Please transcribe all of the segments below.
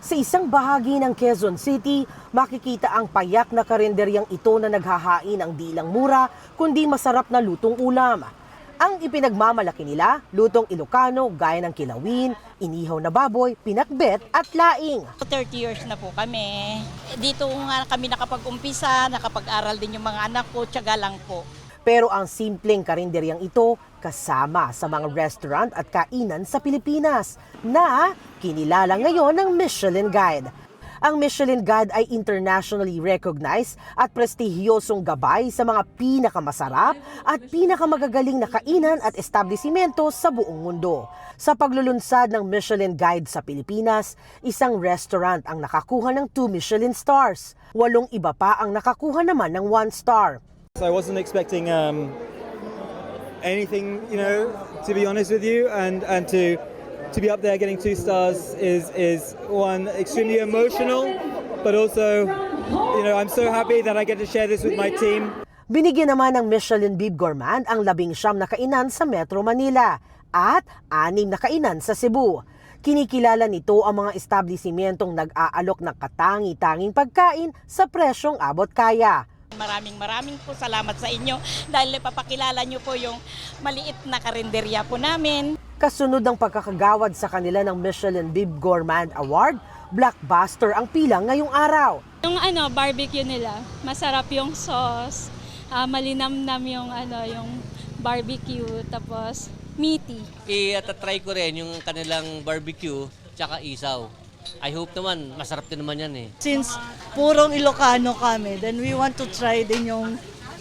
Sa isang bahagi ng Quezon City, makikita ang payak na karinderyang ito na naghahain ng di lang mura, kundi masarap na lutong ulam. Ang ipinagmamalaki nila, lutong Ilocano gaya ng kilawin, inihaw na baboy, pinakbet at laing. 30 years na po kami. Dito nga kami nakapag-umpisa, nakapag-aral din yung mga anak ko, tiyaga lang po. Pero ang simpleng karinderyang ito kasama sa mga restaurant at kainan sa Pilipinas na kinilala ngayon ng Michelin Guide. Ang Michelin Guide ay internationally recognized at prestihiyosong gabay sa mga pinakamasarap at pinakamagagaling na kainan at establisimento sa buong mundo. Sa paglulunsad ng Michelin Guide sa Pilipinas, isang restaurant ang nakakuha ng 2 Michelin stars. 8 iba pa ang nakakuha naman ng 1 star. I wasn't expecting anything, to be honest with you, and to be up there getting 2 stars is one, extremely emotional, but also, I'm so happy that I get to share this with my team. Binigyan naman ng Michelin Bib Gourmand ang 19 na kainan sa Metro Manila at 6 na kainan sa Cebu. Kinikilala nito ang mga establisimentong nag-aalok ng katangi-tanging pagkain sa presyong abot kaya. Maraming po salamat sa inyo dahil papakilala nyo po yung maliit na karinderya po namin. Kasunod ng pagkakagawad sa kanila ng Michelin Bib Gourmand Award, blockbuster ang pila ngayong araw. Yung barbecue nila, masarap yung sauce, malinamnam yung barbecue, tapos meaty. I-try ko rin yung kanilang barbecue tsaka isaw. I hope naman, masarap din naman yan eh. Since purong Ilocano kami, then we want to try din yung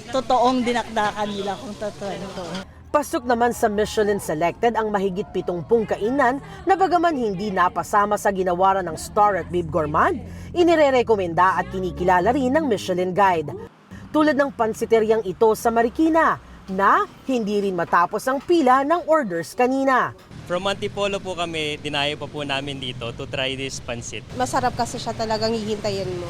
totoong dinakdakan nila kung totoo ito. Pasok naman sa Michelin Selected ang mahigit 70 kainan na bagaman hindi napasama sa ginawaran ng Star at Bib Gourmand, inirerekomenda at kinikilala rin ng Michelin Guide. Tulad ng pansiteryang ito sa Marikina na hindi rin matapos ang pila ng orders kanina. From Antipolo po kami, dinayo pa po namin dito to try this pansit. Masarap kasi siya, talagang hihintayin mo.